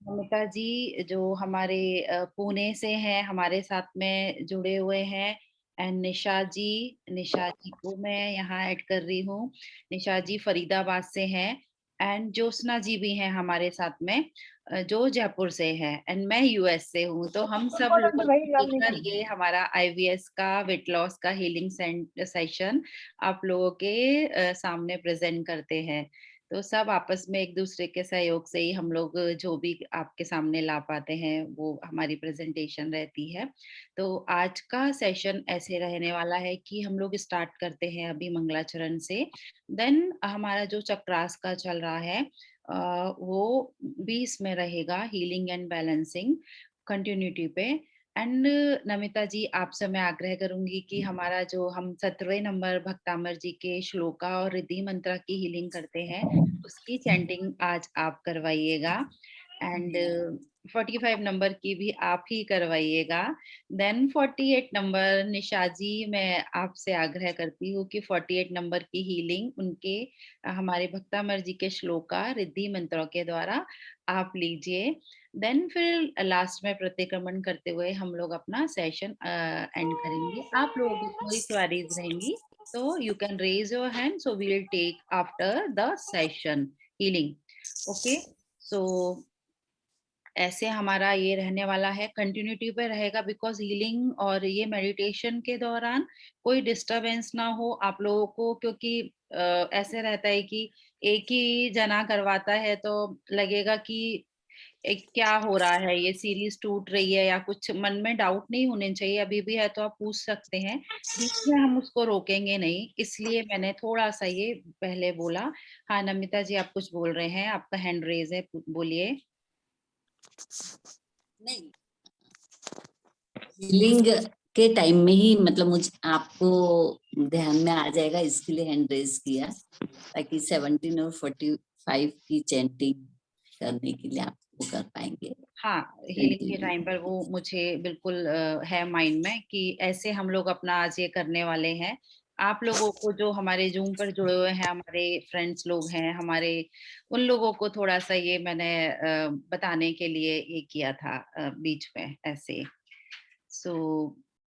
अमिता जी जो हमारे पुणे से हैं, हमारे साथ में जुड़े हुए हैं। एंड निशा जी को मैं यहाँ ऐड कर रही हूँ। निशा जी फरीदाबाद से हैं। एंड ज्योत्सना जी भी हैं हमारे साथ में, जो जयपुर से है। एंड मैं यूएस से हूँ। तो हम सब लोग मिलकर ये हमारा आईवीएस का वेट लॉस का हीलिंग सेशन आप लोगों के सामने प्रेजेंट करते हैं। तो सब आपस में एक दूसरे के सहयोग से ही हम लोग जो भी आपके सामने ला पाते हैं वो हमारी प्रेजेंटेशन रहती है। तो आज का सेशन ऐसे रहने वाला है कि हम लोग स्टार्ट करते हैं अभी मंगलाचरण से। देन हमारा जो चक्रास का चल रहा है वो 20 में रहेगा, हीलिंग एंड बैलेंसिंग कंटिन्यूटी पे। एंड नमिता जी आपसे मैं आग्रह करूंगी कि हमारा जो हम 17वें नंबर भक्तामर जी के श्लोका और रिद्धि मंत्रा की हीलिंग करते हैं उसकी चैंटिंग आज आप करवाइएगा। एंड 45 नंबर की भी आप ही करवाइएगा। देन 48 नंबर निशा जी, मैं आपसे आग्रह करती हूँ कि 48 नंबर की हीलिंग उनके हमारे भक्तामर जी के श्लोका रिद्धि मंत्रों के द्वारा आप लीजिए। देन फिर लास्ट में प्रतिक्रमण करते हुए हम लोग अपना सेशन एंड करेंगे। आप लोगों की कोई क्वेरीज रहेंगी तो you can raise your hand, so we will take after the session healing. Okay, so ऐसे हमारा ये रहने वाला है, कंटिन्यूटी पे रहेगा। बिकॉज हीलिंग और ये मेडिटेशन के दौरान कोई डिस्टरबेंस ना हो आप लोगों को, क्योंकि ऐसे रहता है कि एक ही जना करवाता है तो लगेगा कि एक क्या हो रहा है, ये सीरीज टूट रही है या कुछ। मन में डाउट नहीं होने चाहिए, अभी भी है तो आप पूछ सकते हैं, बीच में हम उसको रोकेंगे नहीं, इसलिए मैंने थोड़ा सा ये पहले बोला। हाँ नमिता जी आप कुछ बोल रहे हैं, आपका हैंड रेज है, बोलिए। नहीं, हीलिंग के टाइम में ही मतलब मुझे आपको ध्यान में आ जाएगा, इसके लिए हैंड रेज किया ताकि 17 और 45 की चैंटिंग करने के लिए आप वो कर पाएंगे। हाँ, हीलिंग के टाइम पर वो मुझे बिल्कुल है माइंड में कि ऐसे हम लोग अपना आज ये करने वाले हैं। आप लोगों को जो हमारे जूम पर जुड़े हुए हैं, हमारे फ्रेंड्स लोग हैं हमारे, उन लोगों को थोड़ा सा ये मैंने बताने के लिए ये किया था बीच में ऐसे। सो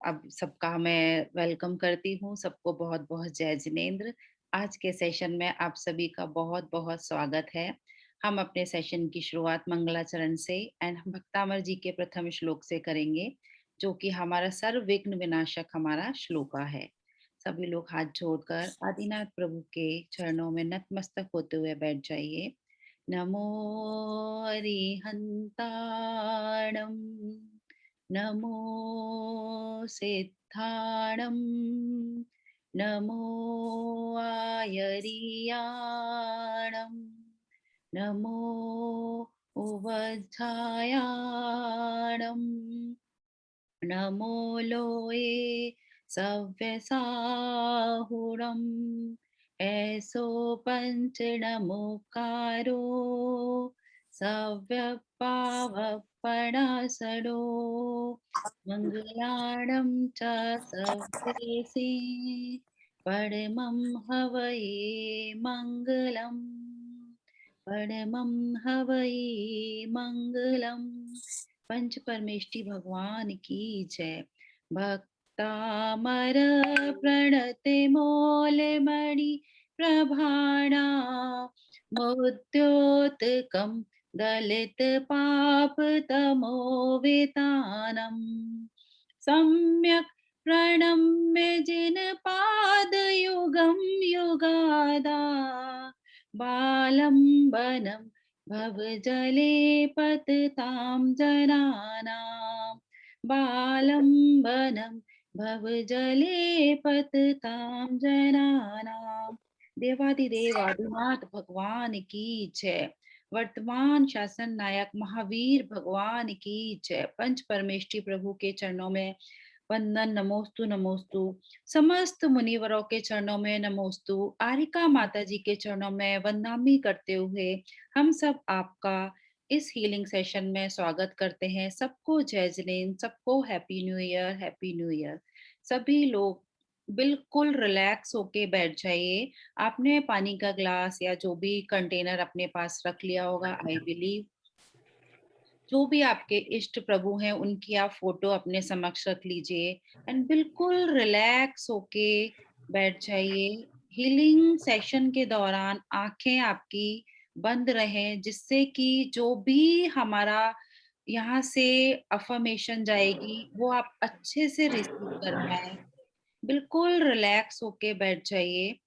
अब सबका मैं वेलकम करती हूँ, सबको बहुत बहुत जय जिनेंद्र। आज के सेशन में आप सभी का बहुत बहुत स्वागत है। हम अपने सेशन की शुरुआत मंगलाचरण से एंड हम भक्तामर जी के प्रथम श्लोक से करेंगे, जो कि हमारा सर्व विघ्न विनाशक हमारा श्लोका है। सभी लोग हाथ जोड़कर आदिनाथ प्रभु के चरणों में नतमस्तक होते हुए बैठ जाइए। नमो अरिहंताणम, नमो सिद्धाणम, नमो आयरियाणम, नमो उवज्झायाणम, नमो लोए सव्यसाहुरम, ऐसो पंच नमोकारो सव्यपावपणासडो, मंगलाणं च सव्येसे, परमं हवये मंगलम्, परमं हवये मंगलम्। पंच परमेष्टि भगवान की जय। भक्तामर प्रणति मोल मणि प्रभाणा, मुद्योतकम दलित पाप तमोवितानम, सम्यक प्रणम्य जिन पाद युगम युगादा, बालंबनम भवजले पततां जनानां, बालंबनम भवजले पततां जनानां। देवादिदेव आदिनाथ भगवान की जय। वर्तमान शासन नायक महावीर भगवान की जय। पंच परमेष्टि प्रभु के चरणों में वंदन, नमोस्तु नमोस्तु। समस्त मुनिवरों के चरणों में नमोस्तु। आरिका माता जी के चरणों में वंदनामी करते हुए हम सब आपका इस हीलिंग सेशन में स्वागत करते हैं। सबको जय जिनेंद्र, सबको happy new year, happy new year. सभी लोग बिल्कुल रिलैक्स होके बैठ जाइए। आपने पानी का ग्लास या जो भी कंटेनर अपने पास रख लिया होगा, आई बिलीव। जो भी आपके इष्ट प्रभु हैं उनकी आप फोटो अपने समक्ष रख लीजिए एंड बिल्कुल रिलैक्स होके बैठ जाइए। हीलिंग सेशन के दौरान आंखें आपकी बंद रहें, जिससे कि जो भी हमारा यहाँ से अफर्मेशन जाएगी वो आप अच्छे से रिसीव कर पाए। बिल्कुल रिलैक्स होके बैठ जाइए।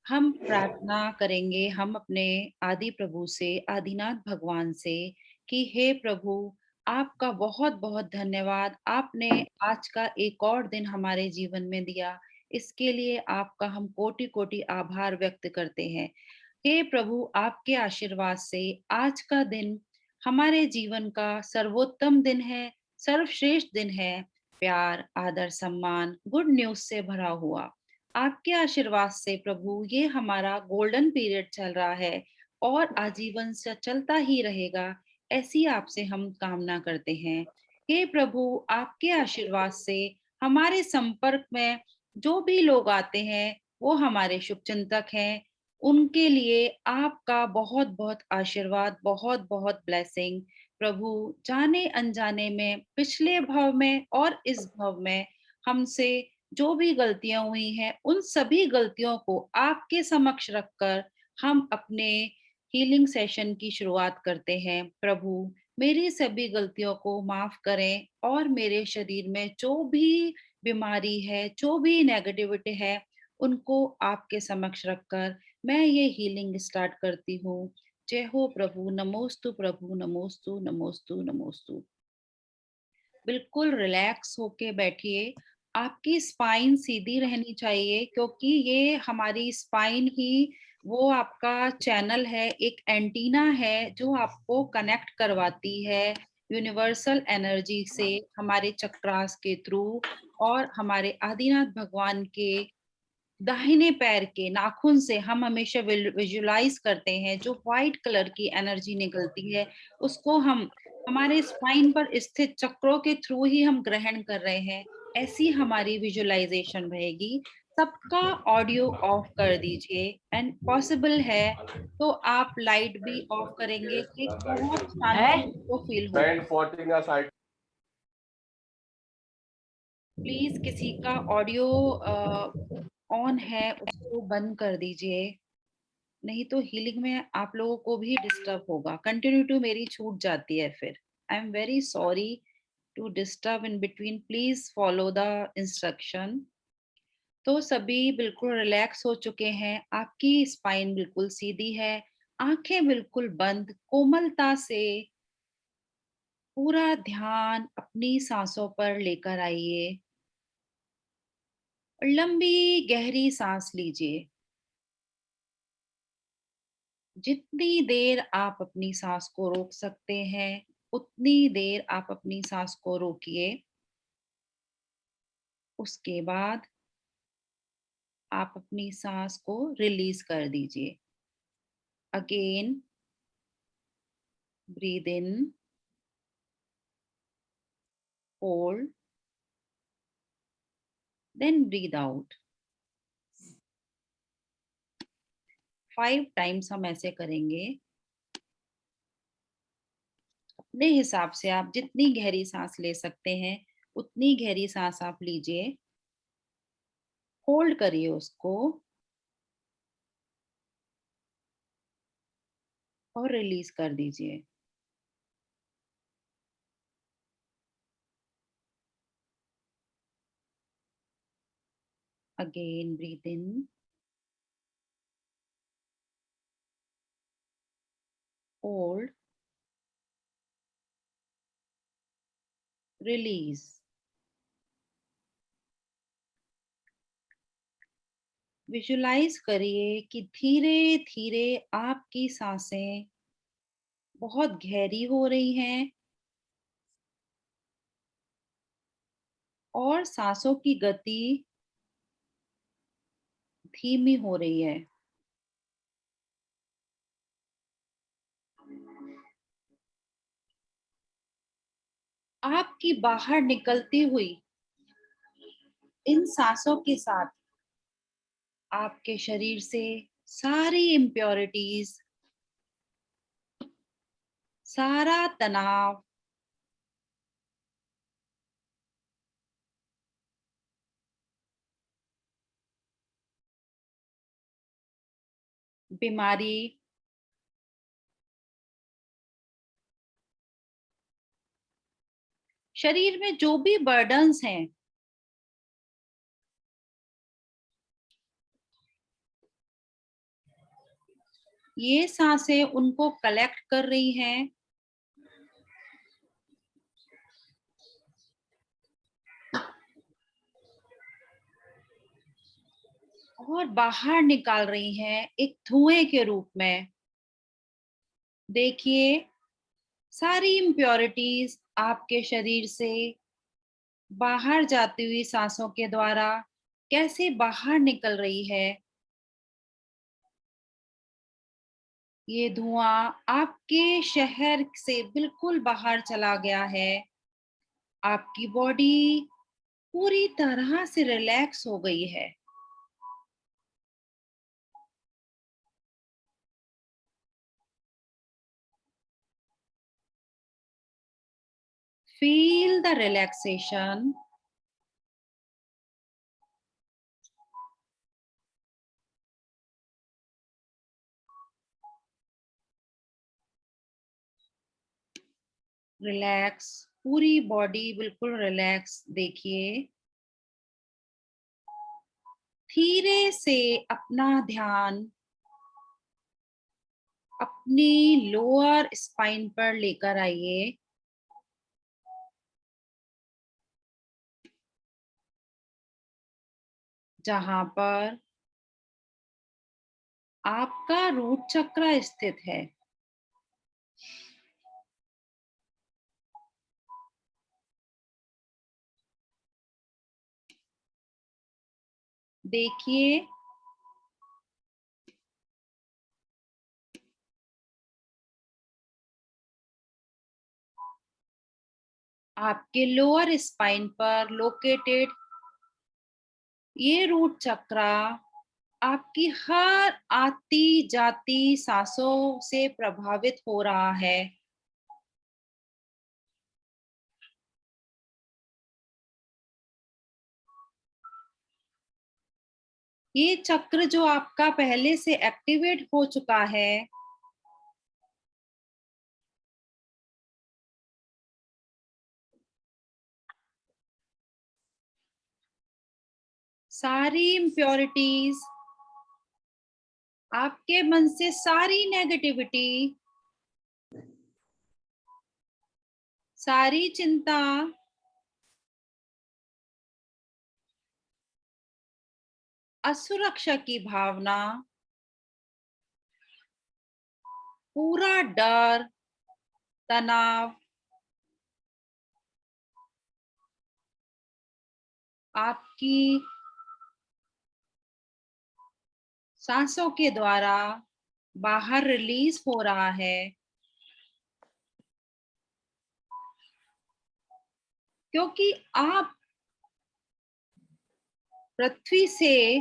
हम प्रार्थना करेंगे, हम अपने आदि प्रभु से, आदिनाथ भगवान से कि हे प्रभु, आपका बहुत-बहुत धन्यवाद। आपने आज का एक और दिन हमारे जीवन में दिया। इसके लिए आपका हम कोटि-कोटि आभार व्यक्त करते हैं। हे प्रभु, आपके आशीर्वाद से आज का दिन हमारे जीवन का सर्वोत्तम दिन है, सर्वश्रेष्ठ दिन है, प्यार, आदर, सम्मान, गुड न्यूज़ से भरा हुआ। आपके आशीर्वाद से प्रभु ये हमारा गोल्डन पीरियड चल रहा है और आजीवन से चलता ही रहेगा, ऐसी आपसे हम कामना करते हैं। हे प्रभु, आपके आशीर्वाद से हमारे संपर्क में जो भी लोग आते हैं, वो हमारे शुभचिंतक हैं। उनके लिए आपका बहुत-बहुत आशीर्वाद, बहुत-बहुत ब्लेसिंग। प्रभु, जाने अनजाने में, पिछले भव में और इस भव में हमसे जो भी गलतियाँ हुई हैं, उन सभी गलतियों को आपके समक्ष रखकर हम अपने हीलिंग सेशन की शुरुआत करते हैं। प्रभु, मेरी सभी गलतियों को माफ़ करें और मेरे शरीर में जो भी बीमारी है, जो भी नेगेटिविटी है, उनको आपके समक्ष रखकर मैं ये हीलिंग स्टार्ट करती हूँ। जय हो प्रभु, नमोस्तु प्रभु, नमोस्तु, नमोस्तु, नमोस्तु। बिल्कुल रिलैक्स होके बैठिए। आपकी स्पाइन सीधी रहनी चाहिए, क्योंकि ये हमारी स्पाइन ही वो आपका चैनल है, एक एंटीना है जो आपको कनेक्ट करवाती है यूनिवर्सल एनर्जी से, हमारे चक्रास के थ्रू और हमारे आदिनाथ भगवान के दाहिने पैर के नाखून से हम हमेशा विजुलाइज करते हैं, जो व्हाइट कलर की एनर्जी निकलती है, उसको हम हमारे स्पाइन पर स्थित चक्रों के थ्रू ही हम ग्रहण कर रहे हैं। ऐसी हमारी विजुलाइजेशन रहेगी। सबका ऑडियो ऑफ कर दीजिए एंड पॉसिबल है तो आप लाइट भी ऑफ करेंगे, एक बहुत है। शांति को फील Band होगा। 14 का side प्लीज किसी का ऑडियो ऑन है उसको बंद कर दीजिए, नहीं तो हीलिंग में आप लोगों को भी डिस्टर्ब होगा। कंटिन्यू टू मेरी छूट जाती है फिर। I am very sorry to disturb in between, please follow the instruction. तो सभी बिल्कुल रिलैक्स हो चुके हैं, आपकी स्पाइन बिल्कुल सीधी है, आंखें बिल्कुल बंद, कोमलता से पूरा ध्यान अपनी सांसों पर लेकर आइए और लंबी गहरी सांस लीजिए। जितनी देर आप अपनी सांस को रोक सकते हैं, उतनी देर आप अपनी सांस को रोकिए। उसके बाद आप अपनी सांस को रिलीज कर दीजिए। Again breathe in, hold, then breathe out. 5 times हम ऐसे करेंगे। अपने हिसाब से आप जितनी गहरी सांस ले सकते हैं, उतनी गहरी सांस आप लीजिए। होल्ड करिए उसको और रिलीज कर दीजिए। Again breathe in, hold, release. Visualise करिए कि धीरे धीरे आपकी सांसें बहुत गहरी हो रही हैं और सांसों की गति धीमी हो रही है। आपकी बाहर निकलती हुई इन सांसों के साथ आपके शरीर से सारी इम्प्योरिटीज, सारा तनाव बीमारी, शरीर में जो भी बर्डन्स हैं, ये सांसें उनको कलेक्ट कर रही हैं और बाहर निकाल रही हैं एक धुएं के रूप में। देखिए, सारी इम्प्योरिटीज आपके शरीर से बाहर जाती हुई सांसों के द्वारा कैसे बाहर निकल रही है। ये धुआं आपके शहर से बिल्कुल बाहर चला गया है। आपकी बॉडी पूरी तरह से रिलैक्स हो गई है। Feel the relaxation. रिलैक्स, पूरी बॉडी बिल्कुल रिलैक्स। देखिए, धीरे से अपना ध्यान अपनी लोअर स्पाइन पर लेकर आइए, जहां पर आपका रूट चक्र स्थित है। देखिए, आपके लोअर स्पाइन पर लोकेटेड ये रूट चक्र आपकी हर आती जाती सांसों से प्रभावित हो रहा है। ये चक्र जो आपका पहले से एक्टिवेट हो चुका है, सारी इम्प्योरिटीज, आपके मन से सारी नेगेटिविटी, सारी चिंता, असुरक्षा की भावना, पूरा डर, तनाव आपकी सांसों के द्वारा बाहर रिलीज हो रहा है, क्योंकि आप पृथ्वी से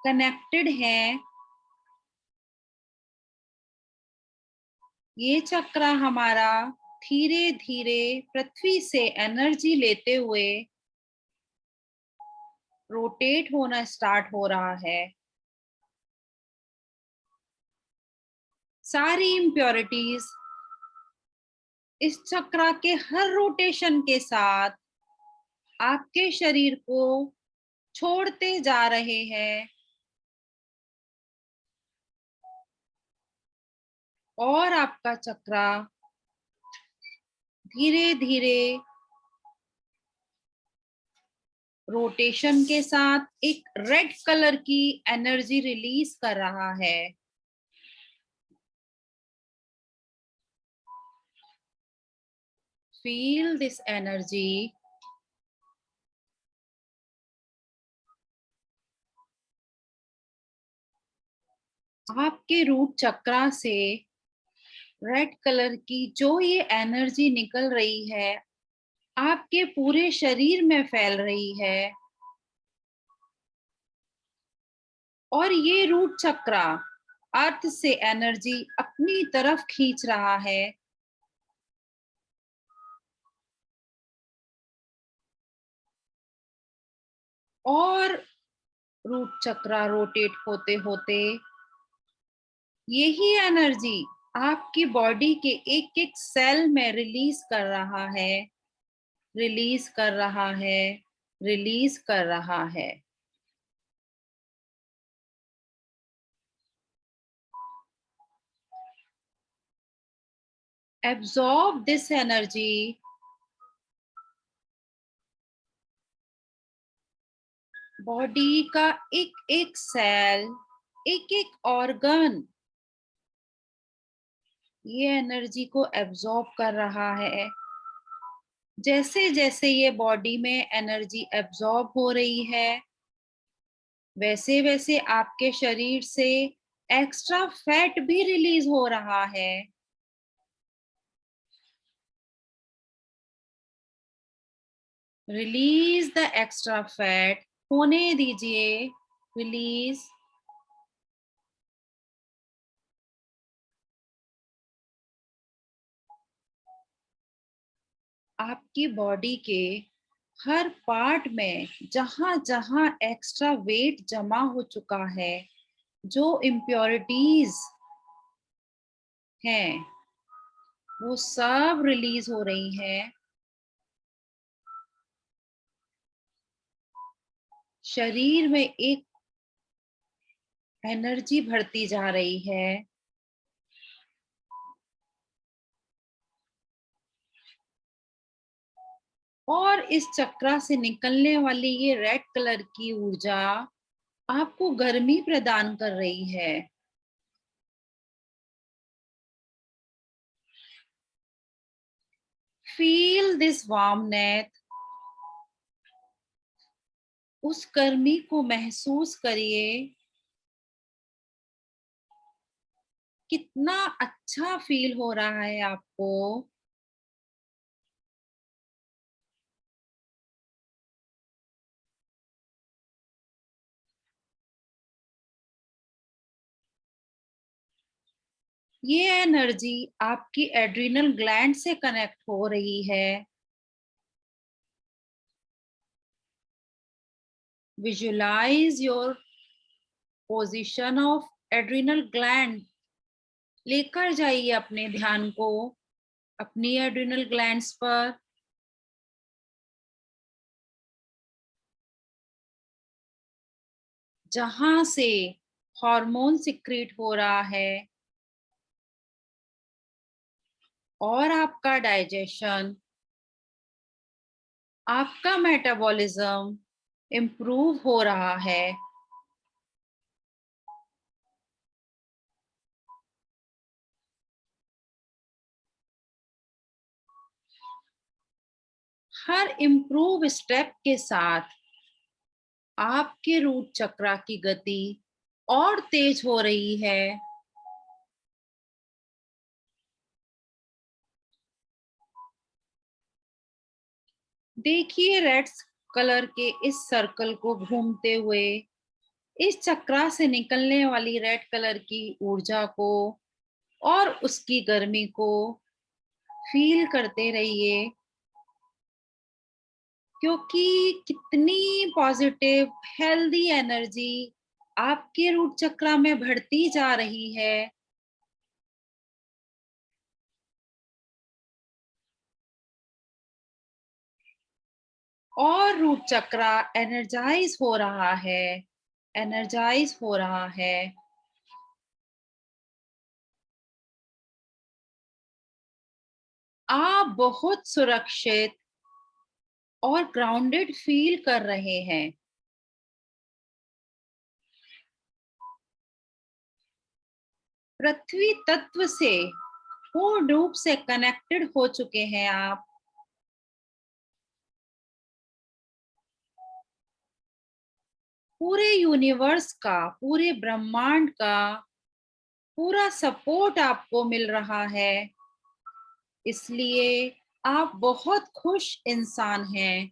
कनेक्टेड हैं। ये चक्र हमारा धीरे धीरे पृथ्वी से एनर्जी लेते हुए रोटेट होना स्टार्ट हो रहा है। सारी इम्प्योरिटीज इस चक्र के हर रोटेशन के साथ आपके शरीर को छोड़ते जा रहे हैं और आपका चक्र धीरे धीरे रोटेशन के साथ एक रेड कलर की एनर्जी रिलीज कर रहा है। Feel this energy. आपके रूट चक्र से रेड कलर की जो ये एनर्जी निकल रही है, आपके पूरे शरीर में फैल रही है और ये रूट चक्र अर्थ से एनर्जी अपनी तरफ खींच रहा है। और रूट चक्र रोटेट होते होते यही एनर्जी आपकी बॉडी के एक एक सेल में रिलीज कर रहा है, रिलीज कर रहा है, रिलीज कर रहा है। Absorb this energy. बॉडी का एक एक सेल, एक एक ऑर्गन ये एनर्जी को एब्जॉर्ब कर रहा है। जैसे जैसे ये बॉडी में एनर्जी एब्जॉर्ब हो रही है, वैसे वैसे आपके शरीर से एक्स्ट्रा फैट भी रिलीज हो रहा है। रिलीज द एक्स्ट्रा फैट, होने दीजिए, रिलीज। आपकी बॉडी के हर पार्ट में जहां जहां एक्स्ट्रा वेट जमा हो चुका है, जो इम्प्योरिटीज हैं, वो सब रिलीज हो रही हैं। शरीर में एक एनर्जी भरती जा रही है। और इस चक्रा से निकलने वाली ये रेड कलर की ऊर्जा आपको गर्मी प्रदान कर रही है। फील दिस वार्मनेस, उस गर्मी को महसूस करिए। कितना अच्छा फील हो रहा है आपको। ये एनर्जी आपकी एड्रिनल ग्लैंड से कनेक्ट हो रही है। Visualise your position of adrenal gland. लेकर जाइए अपने ध्यान को अपनी एड्रिनल ग्लैंड्स पर। जहां से हार्मोन सिक्रीट हो रहा है और आपका डाइजेशन, आपका मेटाबॉलिज्म इम्प्रूव हो रहा है। हर इम्प्रूव स्टेप के साथ आपके रूट चक्रा की गति और तेज हो रही है। देखिए रेड कलर के इस सर्कल को घूमते हुए, इस चक्रा से निकलने वाली रेड कलर की ऊर्जा को और उसकी गर्मी को फील करते रहिए। क्योंकि कितनी पॉजिटिव हेल्दी एनर्जी आपके रूट चक्रा में बढ़ती जा रही है। और रूट चक्रा एनर्जाइज हो रहा है, एनर्जाइज हो रहा है। आप बहुत सुरक्षित और ग्राउंडेड फील कर रहे हैं। पृथ्वी तत्व से पूर्ण रूप से कनेक्टेड हो चुके हैं आप। पूरे यूनिवर्स का, पूरे ब्रह्मांड का पूरा सपोर्ट आपको मिल रहा है। इसलिए आप बहुत खुश इंसान हैं।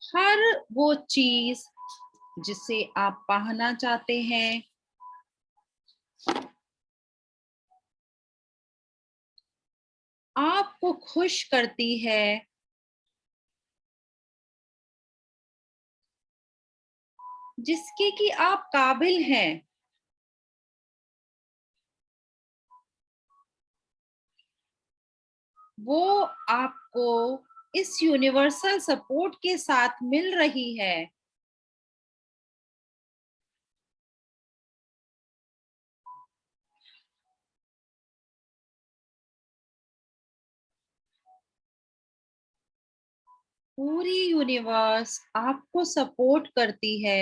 हर वो चीज जिसे आप पाना चाहते हैं। आपको खुश करती है। जिसके कि आप काबिल हैं। वो आपको इस यूनिवर्सल सपोर्ट के साथ मिल रही है। पूरी यूनिवर्स आपको सपोर्ट करती है।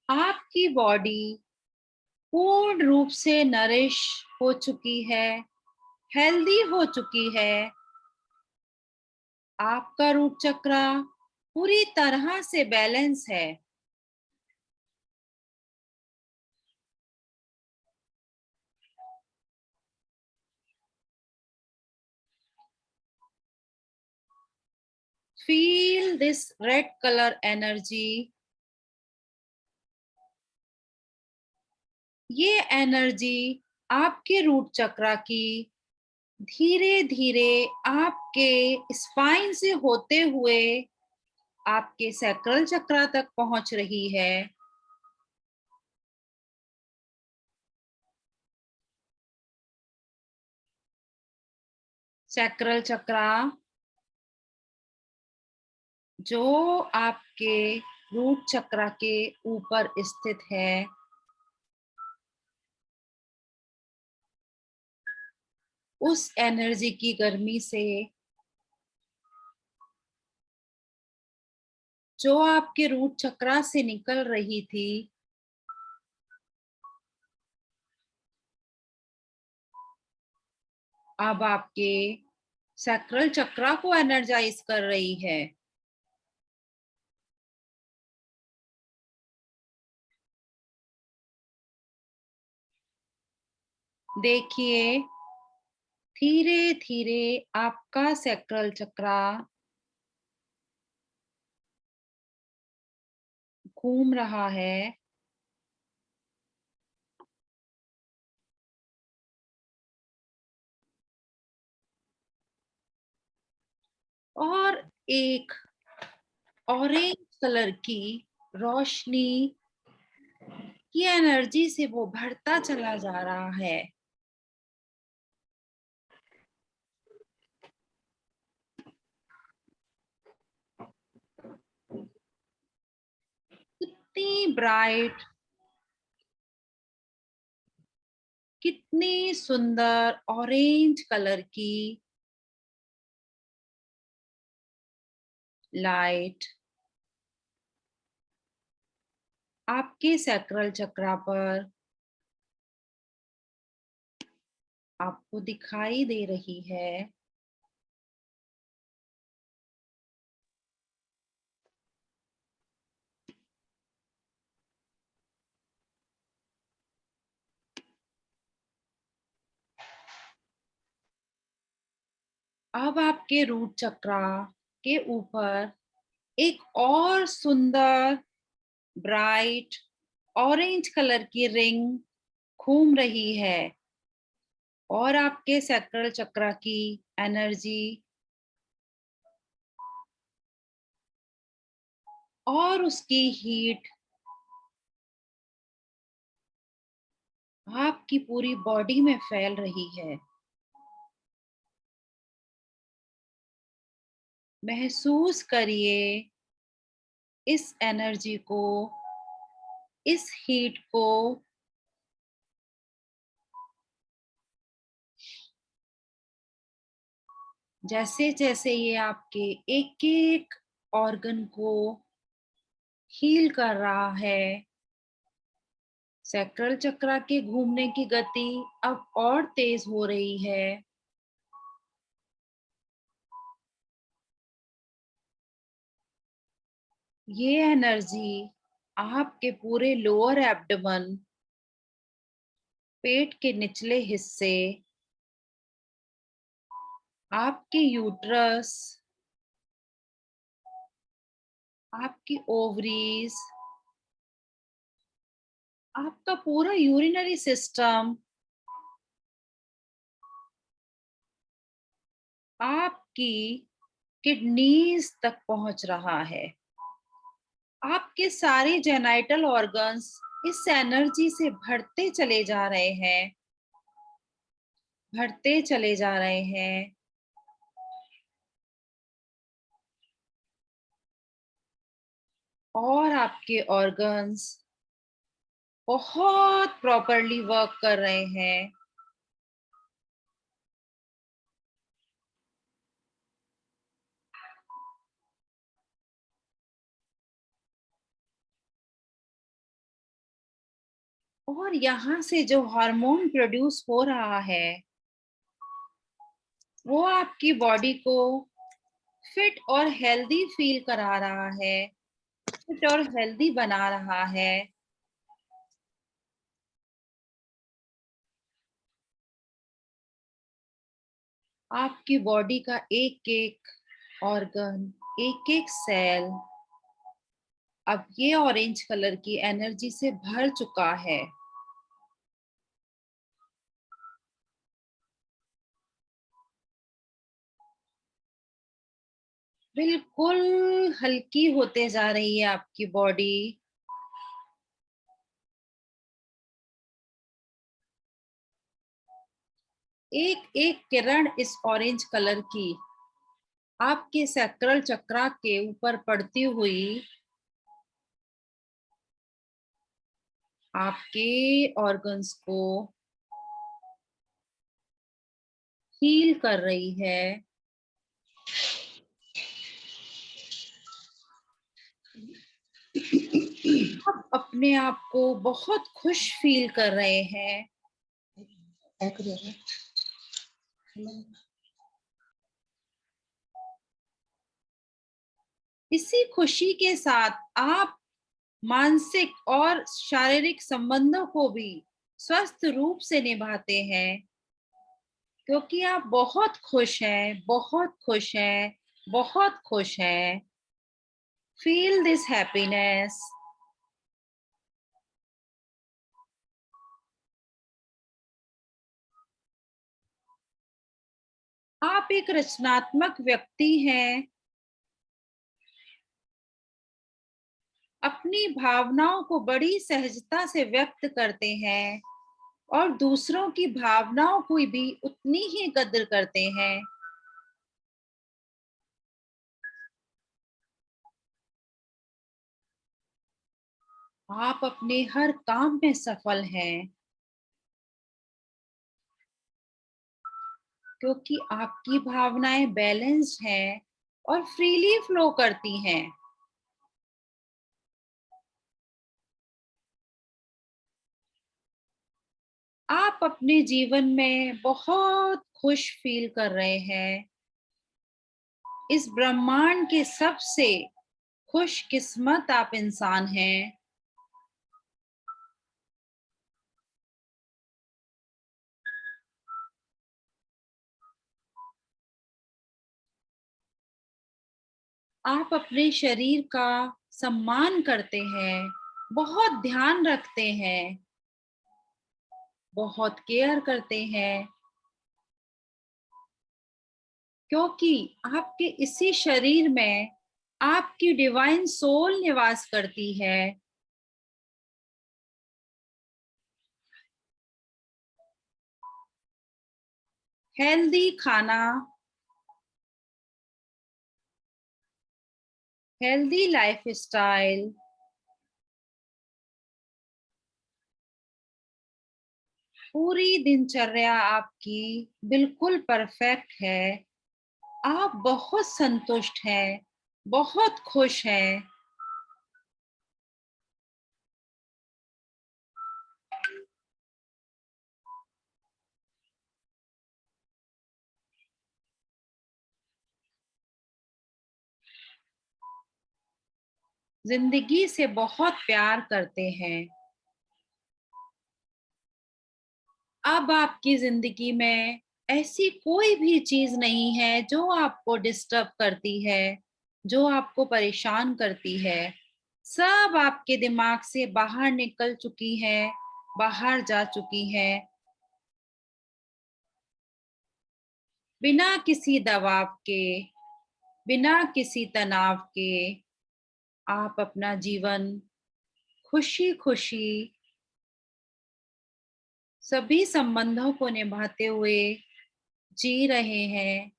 आपकी बॉडी पूर्ण रूप से नरिश हो चुकी है, हेल्दी हो चुकी है। आपका रूट चक्र पूरी तरह से बैलेंस है। Feel this red color energy. ये एनर्जी आपके रूट चक्र की धीरे धीरे आपके स्पाइन से होते हुए आपके सैक्रल चक्र तक पहुंच रही है। सैक्रल चक्र जो आपके रूट चक्र के ऊपर स्थित है, उस एनर्जी की गर्मी से जो आपके रूट चक्र से निकल रही थी, अब आपके सैक्रल चक्र को एनर्जाइज कर रही है। देखिए, धीरे धीरे आपका सैक्रल चक्र घूम रहा है। और एक ऑरेंज कलर की रोशनी की एनर्जी से वो भरता चला जा रहा है। कितनी ब्राइट, कितनी सुंदर ऑरेंज कलर की लाइट आपके सैक्रल चक्र पर आपको दिखाई दे रही है। अब आपके रूट चक्र के ऊपर एक और सुंदर ब्राइट ऑरेंज कलर की रिंग घूम रही है और आपके सैक्रल चक्र की एनर्जी और उसकी हीट आपकी पूरी बॉडी में फैल रही है। महसूस करिए इस एनर्जी को, इस हीट को। जैसे जैसे ये आपके एक एक ऑर्गन को हील कर रहा है, सैक्रल चक्र के घूमने की गति अब और तेज हो रही है। ये एनर्जी आपके पूरे लोअर एब्डोमेन, पेट के निचले हिस्से आपके यूट्रस, आपकी ओवरीज, आपका पूरा यूरिनरी सिस्टम, आपकी किडनीज तक पहुंच रहा है। आपके सारे जेनाइटल ऑर्गन्स इस एनर्जी से भरते चले जा रहे हैं, भरते चले जा रहे हैं। और आपके ऑर्गन्स बहुत प्रॉपरली वर्क कर रहे हैं। और यहाँ से जो हार्मोन प्रोड्यूस हो रहा है वो आपकी बॉडी को फिट और हेल्दी फील करा रहा है, फिट और हेल्दी बना रहा है। आपकी बॉडी का एक एक ऑर्गन, एक एक सेल अब ये ऑरेंज कलर की एनर्जी से भर चुका है। बिल्कुल हल्की होते जा रही है आपकी बॉडी। एक एक किरण इस ऑरेंज कलर की आपके सैक्रल चक्रा के ऊपर पड़ती हुई आपके ऑर्गन्स को हील कर रही है। आप अपने आप को बहुत खुश फील कर रहे हैं। इसी खुशी के साथ आप मानसिक और शारीरिक संबंधों को भी स्वस्थ रूप से निभाते हैं, क्योंकि आप बहुत खुश हैं, बहुत खुश हैं, बहुत खुश हैं। Feel this happiness. आप एक रचनात्मक व्यक्ति हैं। अपनी भावनाओं को बड़ी सहजता से व्यक्त करते हैं और दूसरों की भावनाओं को भी उतनी ही कद्र करते हैं। आप अपने हर काम में सफल हैं, क्योंकि आपकी भावनाएं बैलेंस्ड हैं और फ्रीली फ्लो करती हैं। आप अपने जीवन में बहुत खुश फील कर रहे हैं। इस ब्रह्मांड के सबसे खुशकिस्मत आप इंसान हैं। आप अपने शरीर का सम्मान करते हैं, बहुत ध्यान रखते हैं, बहुत केयर करते हैं, क्योंकि आपके इसी शरीर में आपकी डिवाइन सोल निवास करती है। हेल्दी खाना, हेल्दी लाइफस्टाइल, पूरी दिनचर्या आपकी बिल्कुल परफेक्ट है। आप बहुत संतुष्ट हैं, बहुत खुश हैं। जिंदगी से बहुत प्यार करते हैं। अब आपकी जिंदगी में ऐसी कोई भी चीज नहीं है जो आपको डिस्टर्ब करती है, जो आपको परेशान करती है। सब आपके दिमाग से बाहर निकल चुकी है, बाहर जा चुकी है। बिना किसी दबाव के, बिना किसी तनाव के आप अपना जीवन खुशी-खुशी सभी संबंधों को निभाते हुए जी रहे हैं।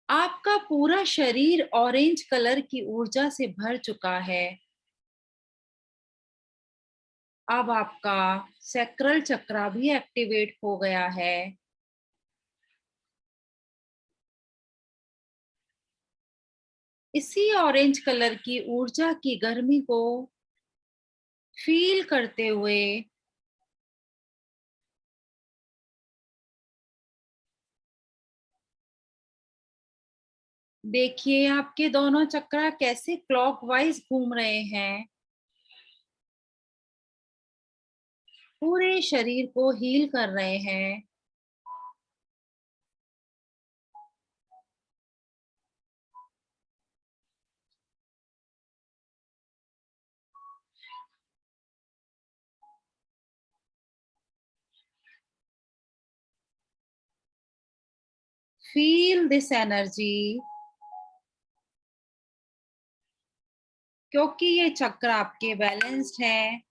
आपका पूरा शरीर ऑरेंज कलर की ऊर्जा से भर चुका है। अब आपका सैक्रल चक्रा भी एक्टिवेट हो गया है। इसी ऑरेंज कलर की ऊर्जा की गर्मी को फील करते हुए देखिए आपके दोनों चक्रा कैसे क्लॉकवाइज घूम रहे हैं। पूरे शरीर को हील कर रहे हैं। फील दिस एनर्जी, क्योंकि ये चक्र आपके बैलेंस्ड है।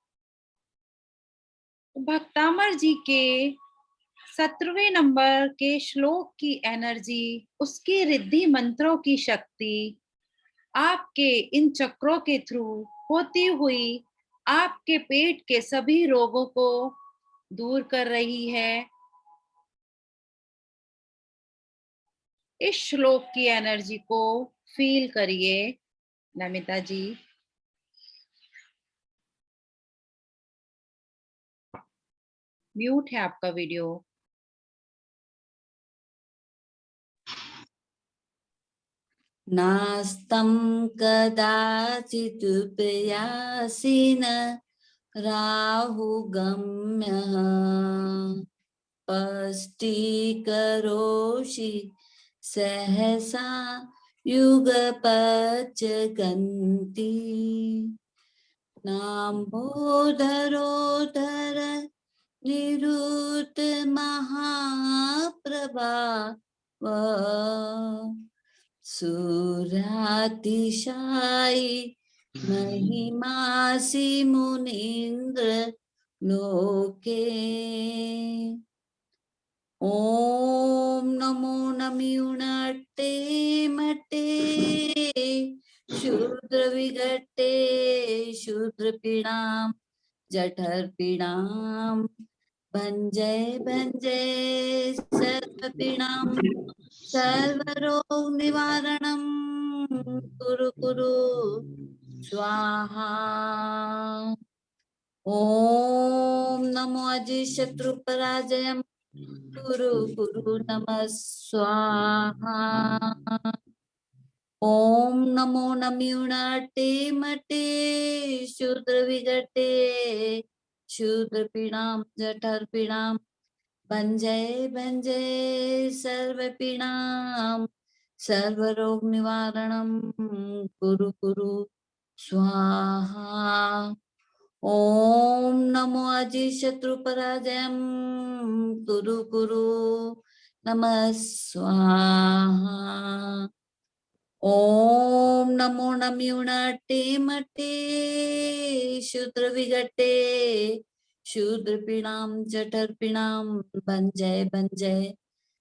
भक्तामर जी के 17वें नंबर के श्लोक की एनर्जी, उसकी रिद्धि मंत्रों की शक्ति आपके इन चक्रों के थ्रू होती हुई आपके पेट के सभी रोगों को दूर कर रही है। इस श्लोक की एनर्जी को फील करिए नमिता जी। म्यूट है आपका वीडियो। नास्तं कदाचिदुपयासीन राहुगम्यः स्पष्टीकरोषि सहसा युगपच्चगन्ति नाम्भोधरोधर निरुतमहाप्रभाव सुरातिशायि महिमासि मुनीन्द्र लोके ओम नमो नमियुनट्टे मट्टे शूद्र विगट्टे शूद्र पीड़ाम जठर पीड़ाम भंजय भंजय सर्व पीड़ाम सर्वरोग निवारणम कुरु कुरु स्वाहा ओम नमो अजिशत्रु पराजयम कुरु कुरु नमः स्वाहा ओम नमो नमियुनट्टे मट्टे शूद्र विगट्टे शूद्र पीड़ाम जठर पीड़ाम भंजय भंजय सर्व पीड़ाम सर्व रोग निवारणम कुरु कुरु स्वाहा ओम नमो अजिशत्रु पराजयम कुरु कुरु नमः स्वाहा ओम नमो नमियुनट्टे मट्टे शूद्र विगट्टे शूद्र पीड़ाम जठर पीड़ाम भंजय भंजय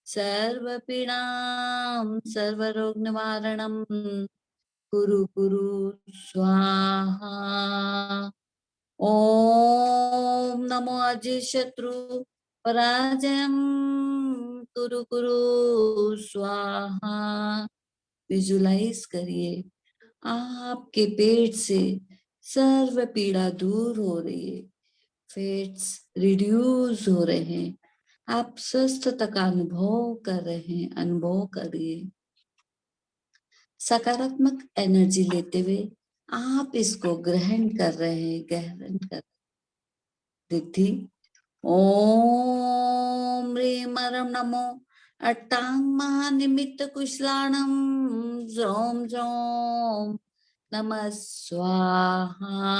सर्व पीड़ाम सर्व रोग निवारणम कुरु कुरु स्वाहा ओम नमो अजिशत्रु पराजयम कुरु कुरु स्वाहा विजुलाइज करिए आपके पेट से सर्व पीड़ा दूर हो रही है, फैट्स रिड्यूस हो रहे हैं, आप स्वस्थता का अनुभव कर रहे हैं, अनुभव करिए। सकारात्मक एनर्जी लेते हुए आप इसको ग्रहण कर रहे हैं, ग्रहण कर रिद्धि ओम ह्रीं मरम नमो अट्टांग महानिमित्त कुशलाणं ज्रोम ज्रोम नमः स्वाहा।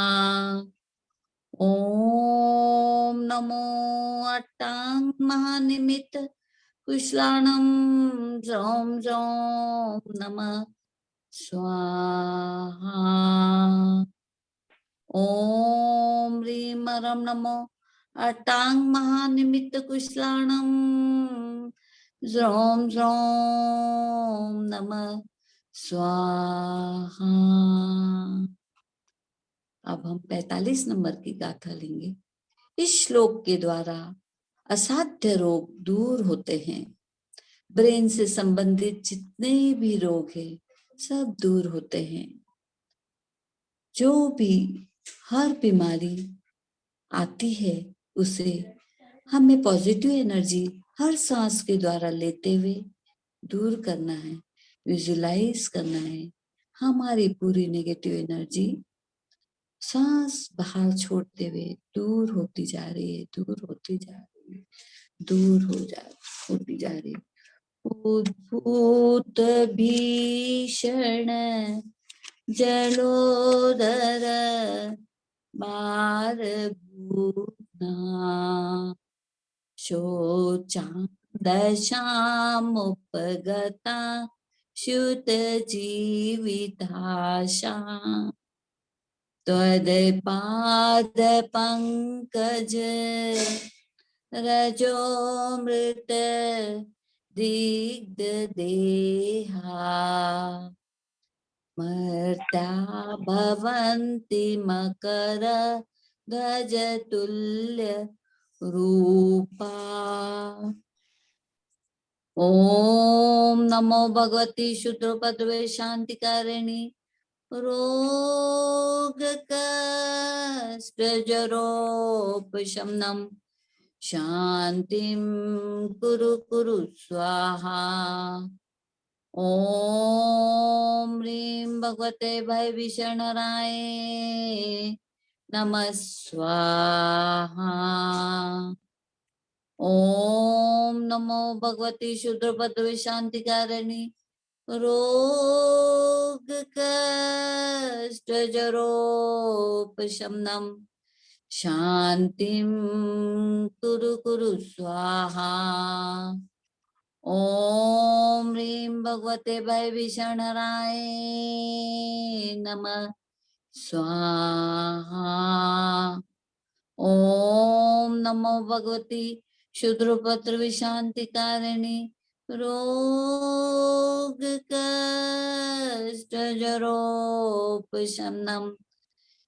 ओम नमो अट्टांग महानिमित्त कुशलाणं ज्रोम ज्रोम नमः स्वाहा। ओम ह्रीं रं नमो अट्टांग महानिमित्त कुशलाणं ज्रोम ज्रोम नमः स्वाहा। अब हम 45 नंबर की गाथा लेंगे। इस श्लोक के द्वारा असाध्य रोग दूर होते हैं। ब्रेन से संबंधित जितने भी रोग हैं सब दूर होते हैं। जो भी हर बीमारी आती है उसे हमें पॉजिटिव एनर्जी हर सांस के द्वारा लेते हुए दूर करना है, विजुलाइज करना है। हमारी पूरी नेगेटिव एनर्जी सांस बाहर छोड़ते हुए दूर होती जा रही है, दूर होती जा रही है, दूर होती जा रही है। उद्भूत भीषण जलोदर बार भूना शोचान्दशामुपगता श्युत जीविताशा त्वदपाद पंकज रजोमृत दिग्ध देहा मर्त्या भवन्ति मकर ध्वज तुल्य रूपा। ओम नमो भगवती शूद्रपद्वे शांतिकारिणी रोग कष्ट जरोपशमनम शांतिं कुरु कुरु स्वाहा। ओम ह्रीं भगवते भय विषणराय नमः स्वाहा। ओम नमो भगवती शूद्रपद्वे शांतिकारिणी रोग कष्ट जरोपशमनम शांतिं कुरु कुरु स्वाहा। ओम ह्रीं भगवते भय विषणराय नमः स्वाहा। ओम नमो भगवती शूद्रपत्र विशांतिकारिणी रोग कष्ट जरोपशमनम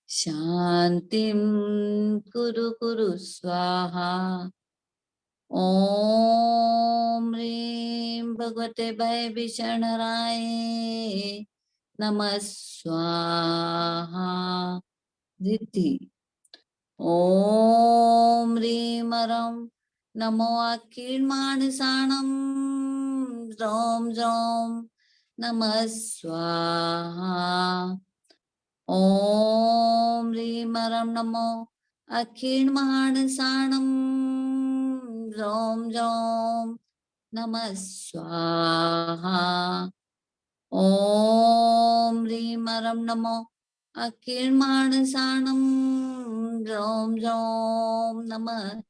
शांतिं कुरु कुरु स्वाहा। ओम ह्रीं भगवते भय विषणराय नमः स्वाहा। रिद्धि। ओम ह्रीं रं नमो अखिलमानसाणं ज्रोम ज्रोम नमः स्वाहा। ओम ह्रीं रं नमो अखिलमानसाणं ज्रोम ज्रोम नमः स्वाहा। ओम ह्रीं रं नमो अखिलमानसाणं ज्रोम ज्रोम नमः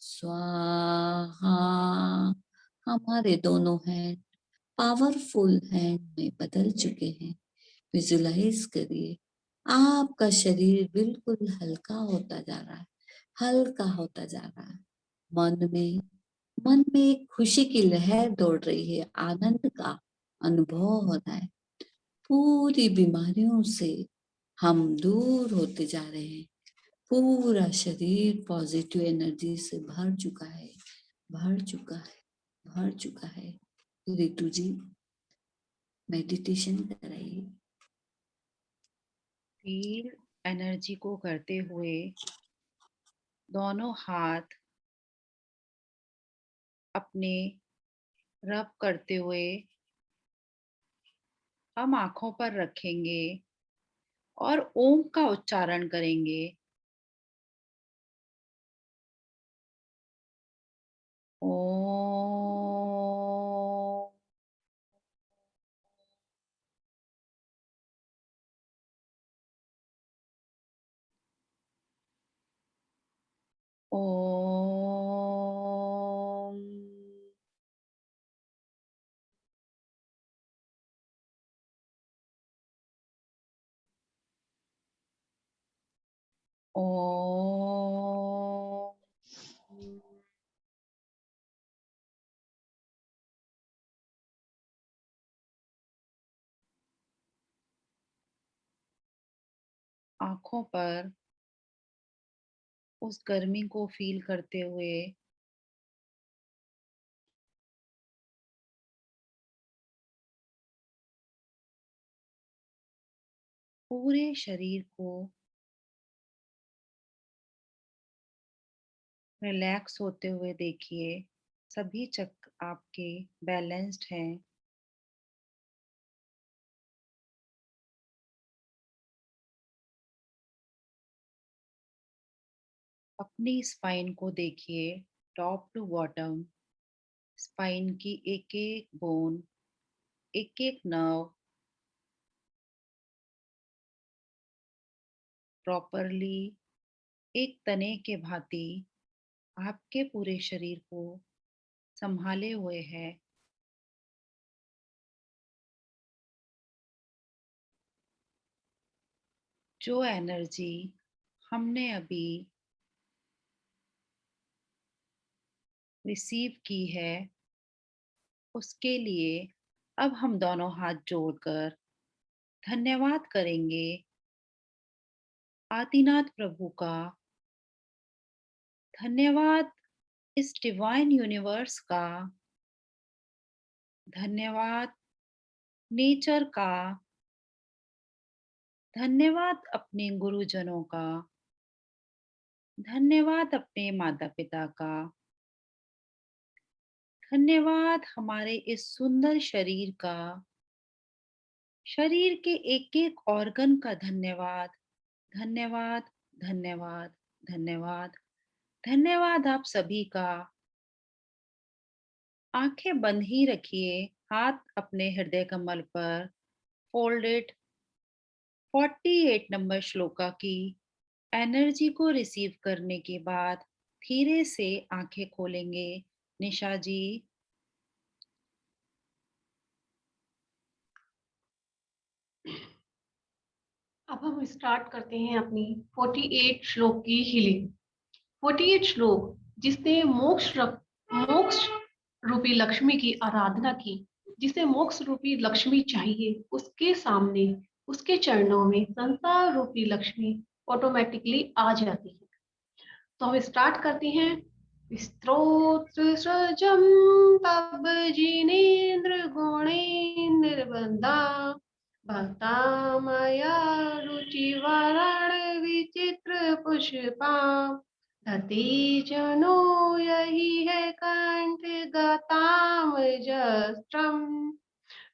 स्वाहा। हमारे दोनों हैंड पावरफुल हैंड में बदल चुके हैं। विजुलाइज करिए आपका शरीर बिल्कुल हल्का होता जा रहा है, हल्का होता जा रहा है। मन में एक खुशी की लहर दौड़ रही है, आनंद का अनुभव हो रहा है। पूरी बीमारियों से हम दूर होते जा रहे हैं। पूरा शरीर पॉजिटिव एनर्जी से भर चुका है, भर चुका है, भर चुका है। रितु जी मेडिटेशन कराइए। फील एनर्जी को करते हुए दोनों हाथ अपने रब करते हुए हम आंखों पर रखेंगे और ओम का उच्चारण करेंगे। ओम। ओम। ओम। आँखों पर उस गर्मी को फ़ील करते हुए पूरे शरीर को रिलैक्स होते हुए देखिए। सभी चक्र आपके बैलेंस्ड हैं। अपनी स्पाइन को देखिए, टॉप टू बॉटम। स्पाइन की एक-एक बोन, एक-एक नर्व प्रॉपरली एक तने के भांति आपके पूरे शरीर को संभाले हुए है। जो एनर्जी हमने अभी रिसीव की है, उसके लिए अब हम दोनों हाथ जोड़कर धन्यवाद करेंगे आदिनाथ प्रभु का। धन्यवाद इस डिवाइन यूनिवर्स का। धन्यवाद नेचर का। धन्यवाद अपने गुरुजनों का। धन्यवाद अपने माता-पिता का। धन्यवाद हमारे इस सुंदर शरीर का। शरीर के एक-एक ऑर्गन का धन्यवाद। धन्यवाद, धन्यवाद, धन्यवाद। धन्यवाद आप सभी का। आँखें बंद ही रखिए, हाथ अपने हृदय कमल पर फोल्डेड। 48 नंबर श्लोका की एनर्जी को रिसीव करने के बाद धीरे से आँखें खोलेंगे। निशा जी। अब हम स्टार्ट करते हैं अपनी 48 श्लोक की हीलिंग। 48 श्लोक जिसने मोक्ष रूपी लक्ष्मी की आराधना की, जिसे मोक्ष रूपी लक्ष्मी चाहिए, उसके सामने उसके चरणों में संसार रूपी लक्ष्मी ऑटोमेटिकली आ जाती है। तो हम स्टार्ट करते हैं। स्तोत्र सृजम तब जिनेन्द्र गुणेन्द्र वंदा भक्ता मया रुचिवरण विचित्र पुष्पा धती जनो यही है कंठ गताम जस्त्रम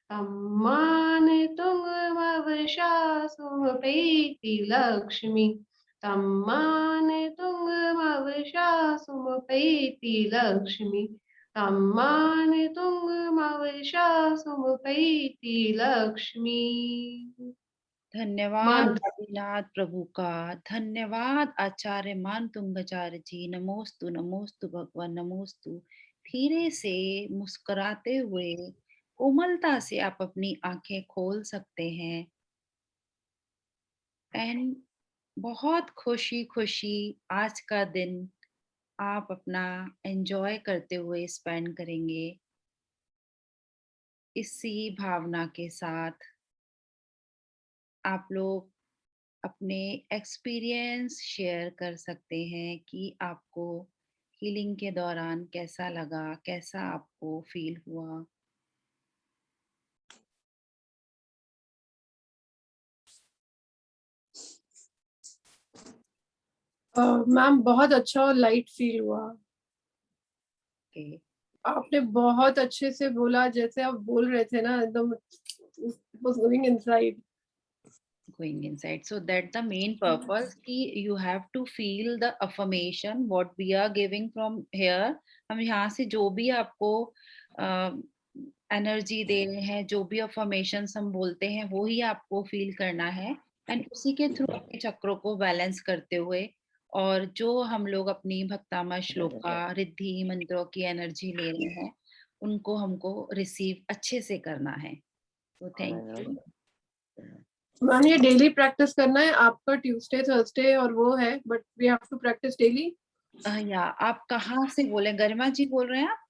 तम्मान तुंगमवशा सुमपेति लक्ष्मी तम्मान तुंगमवशा सुमपेति लक्ष्मी तम्मान तुंगमवशा सुमपेति लक्ष्मी। धन्यवाद मंत्र। आदिनाथ प्रभु का। धन्यवाद आचार्य मान तुंगाचार्य जी। नमोस्तु नमोस्तु भगवान नमोस्तु। धीरे से मुस्कुराते हुए कोमलता से आप अपनी आंखें खोल सकते हैं। एंड बहुत खुशी खुशी आज का दिन आप अपना एंजॉय करते हुए स्पेंड करेंगे इसी भावना के साथ। आप लोग अपने एक्सपीरियंस शेयर कर सकते हैं कि आपको हीलिंग के दौरान कैसा लगा, कैसा आपको फील हुआ। मैम बहुत अच्छा और लाइट फील हुआ। ओके। आपने बहुत अच्छे से बोला, जैसे आप बोल रहे थे ना, एकदम going inside. Going inside, so that the main purpose कि you have to feel the affirmation what we are giving from here। हम यहाँ से जो भी आपको एनर्जी दे रहे हैं, जो भी अफर्मेशंस हम बोलते हैं, वो ही आपको फील करना है। एंड उसी के थ्रू अपने चक्रों को बैलेंस करते हुए और जो हम लोग अपनी भक्तामा श्लोका रिद्धि मंत्रों की एनर्जी ले रहे हैं उनको हमको रिसीव अच्छे से करना है। तो थैंक यू। मैम ये डेली प्रैक्टिस करना है आपका, ट्यूसडे थर्सडे और वो है, but we have to practise daily. या आप कहाँ से बोले? गरिमा जी बोल रहे हैं आप?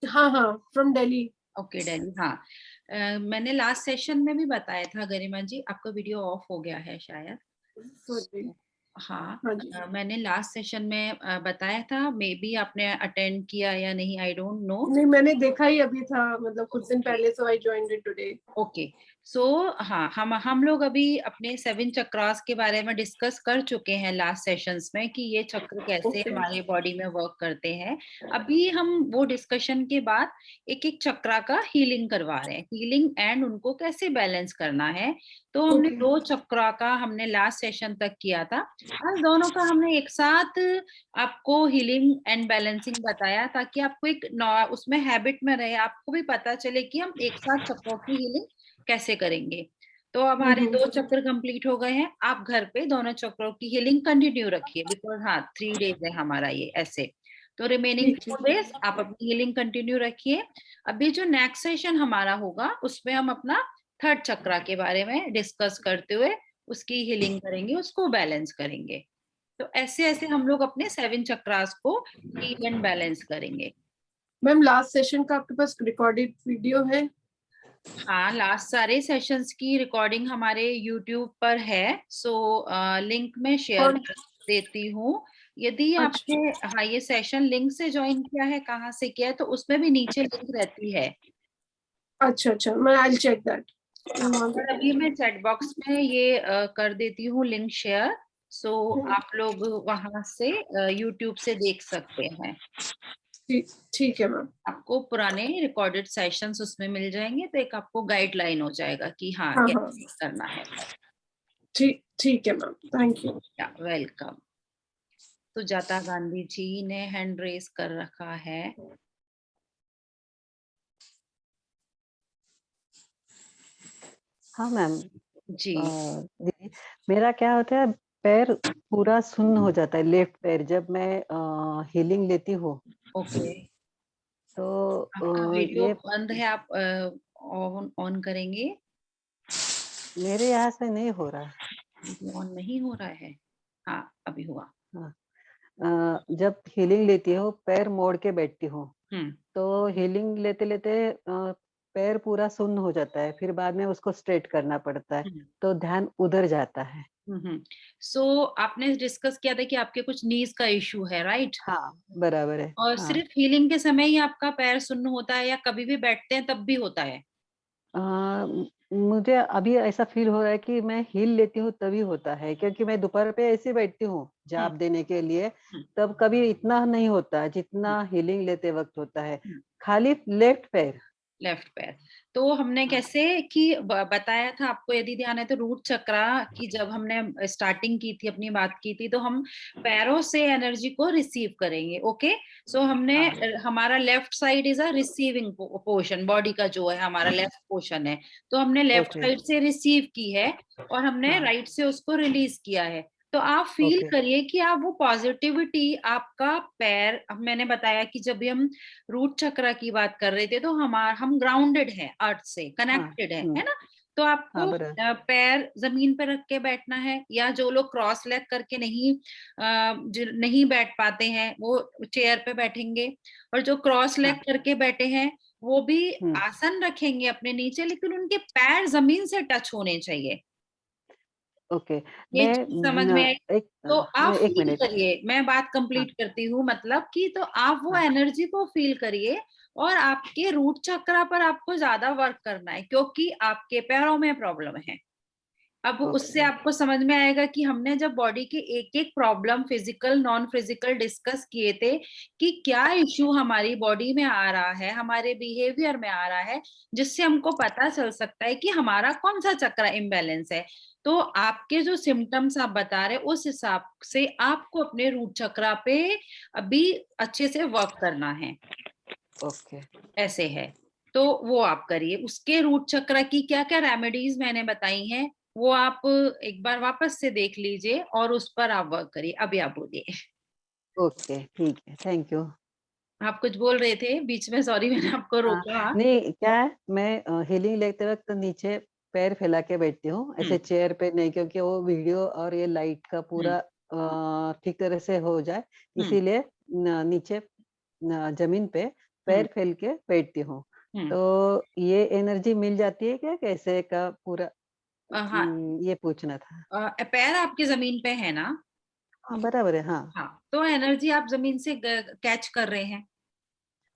हाँ हाँ, फ्रॉम दिल्ली। ओके, दिल्ली। हाँ, मैंने लास्ट सेशन में भी बताया था गरिमा जी, आपका वीडियो ऑफ हो गया है शायद। सॉरी। हाँ, हाँ जी। मैंने लास्ट सेशन में बताया था, मे बी आपने अटेंड किया या नहीं, आई डोंट नो। नहीं, मैंने देखा ही अभी था, मतलब कुछ दिन पहले, so I joined it today. Okay, so हाँ, हम लोग अभी अपने 7 चक्रास के बारे में डिस्कस कर चुके हैं लास्ट सेशंस में कि ये चक्र कैसे ओके। हमारे बॉडी में वर्क करते हैं। अभी हम वो डिस्कशन के बाद एक एक चक्रा का हीलिंग करवा रहे हैं, हीलिंग एंड उनको कैसे बैलेंस करना है। तो हमने Okay. 2 चक्रा का हमने लास्ट सेशन तक किया था, आज दोनों का हमने एक साथ आपको हीलिंग एंड बैलेंसिंग बताया ताकि आपको एक उसमें हैबिट में रहे, आपको भी पता चले कि हम एक साथ चक्रों की हीलिंग कैसे करेंगे। तो हमारे 2 चक्र कंप्लीट हो गए हैं। आप घर पे दोनों चक्रों की हीलिंग कंटिन्यू रखिए, बिकॉज हाँ 3 डेज है हमारा ये ऐसे। तो रिमेनिंग ठीक 4 डेज आप अपनी हीलिंग कंटिन्यू रखिए। अभी जो नेक्स्ट सेशन हमारा होगा उसमें हम अपना 3rd चक्रा के बारे में डिस्कस करते हुए उसकी हीलिंग करेंगे, उसको बैलेंस करेंगे। तो ऐसे ऐसे हम लोग अपने 7 चक्रास को हील एंड बैलेंस करेंगे। मैम लास्ट सेशन का आपके पास रिकॉर्डेड वीडियो है? हाँ, लास्ट सारे सेशंस की रिकॉर्डिंग हमारे YouTube पर है, सो लिंक में शेयर और कर देती हूँ। यदि आपने हाँ ये सेशन लिंक से ज्वाइन किया है, कहाँ से किया है, तो उसमें भी नीचे लिंक रहती है। अच्छा अच्छा, मैं आई विल चेक दैट। और अभी मैं चैट बॉक्स में ये कर देती हूँ लिंक शेयर, सो आप लोग वहां से YouTube से देख सकते हैं। ठीक है मैम। आपको पुराने रिकॉर्डेड सेशंस उसमें मिल जाएंगे, तो एक आपको गाइडलाइन हो जाएगा कि हाँ हाँ हाँ, कैसे करना है। ठीक है मैम, थैंक यू। या वेलकम। सुजाता गांधी जी ने हैंड रेस कर रखा है। हाँ मैम। जी, दीदी, मेरा क्या होता है, पैर पूरा सुन्न हो जाता है, लेफ्ट पैर, जब मैं हीलिंग लेती हूँ। ओके। तो आपका वीडियो ये बंद है, आप ऑन ऑन करेंगे? मेरे यहाँ से नहीं हो रहा है। वीडियो ऑन नहीं हो रहा है। हाँ, अभी हुआ। हाँ, जब हीलिंग लेती हूँ पैर मोड़ के बैठती हूँ, हम्म तो हीलिंग लेते लेते पैर पूरा सुन्न हो जाता है, फिर बाद में उसको स्ट्रेट करना पड़ता है, हम्म तो ध्यान उधर जाता है। सो आपने डिस्कस किया था कि आपके कुछ नीज का इशू है, राइट? हाँ, बराबर है। और हाँ, सिर्फ हीलिंग के समय ही आपका पैर सुन्न होता है या कभी भी बैठते हैं तब भी होता है? अ, मुझे अभी ऐसा फील हो रहा है कि मैं हील लेती हूँ तभी होता है, क्योंकि मैं दोपहर पे ऐसे बैठती हूँ हम्म जाप देने के लिए, हम्म तब कभी इतना नहीं होता हम्म जितना हीलिंग लेते वक्त होता है, हम्म। खाली लेफ्ट पैर। लेफ्ट पैर। तो हमने हाँ, कैसे कि बताया था आपको, यदि ध्यान है तो, रूट चक्रा की जब हमने स्टार्टिंग की थी, अपनी बात की थी, तो हम पैरों से एनर्जी को रिसीव करेंगे। ओके, सो हमने हाँ, हमारा left side is a receiving portion, body का जो है हमारा लेफ्ट पोर्शन है, तो हमने लेफ्ट ओके, साइड से रिसीव की है और हमने हाँ, राइट से उसको रिलीज किया है। तो आप फील ओके, करिए कि आप वो पॉजिटिविटी आपका पैर, अब मैंने बताया कि जब भी हम रूट चक्र की बात कर रहे थे तो हम ग्राउंडेड हैं, अर्थ से हाँ, कनेक्टेड है ना? तो हाँ, आपको बराबर, पैर जमीन पे रख के बैठना है, या जो लोग क्रॉस लेग करके नहीं बैठ पाते हैं वो चेयर पे बैठेंगे, और जो क्रॉस लेग हाँ, करके बैठे हैं वो भी हम्म, आसन रखेंगे अपने नीचे, लेकिन उनके पैर जमीन से टच होने चाहिए। ओके। ये चीज समझ में आई? एक तो आप एक फील मिनट। करिए, मैं बात हाँ, कंप्लीट करती हूँ, मतलब कि तो आप वो हाँ, एनर्जी को फील करिए, और आपके रूट चक्र पर आपको ज्यादा वर्क करना है क्योंकि आपके पैरों में प्रॉब्लम है। अब उससे ओके, आपको समझ में आएगा कि हमने जब बॉडी के एक एक problem, physical non physical, discuss किए थे कि क्या इश्यू हमारी बॉडी में आ रहा है, हमारे बिहेवियर में आ रहा है, जिससे हमको पता चल सकता है कि हमारा कौन सा चक्र इम्बैलेंस है। तो आपके जो सिम्टम्स आप बता रहे, उस हिसाब से आपको अपने रूट चक्र पे अभी अच्छे से वर्क करना है, ओके, ऐसे है। तो वो आप करिए। उसके रूट चक्र की क्या क्या रेमेडीज मैंने बताई हैं, वो आप एक बार वापस से देख लीजिए और उस पर आप वर्क करिए। अभी आप बोलिए। ओके, ठीक है, थैंक यू। आप कुछ बोल रहे थे बीच में, सॉरी मैंने आपको हाँ, रोका। नहीं क्या है, मैं हीलिंग लेते वक़्त नीचे पैर फैला के बैठती हूँ, हुँ, ऐसे चेयर पे नहीं, क्योंकि वो वीडियो और ये लाइट का हुँ, पूरा ठीक तरह से हो जाए, हुँ, इसीलिए नीचे ज़मीन पे हुँ, पैर फैल के बैठती हूँ। हुँ। तो ये एनर्जी मिल जाती है क्या? कैसे का पूरा हाँ, ये पूछना था। पैर आपके ज़मीन पे है ना? हाँ, बराबर है, हाँ, हाँ, तो एनर्जी आप ज़मीन से ग कैच कर रहे हैं,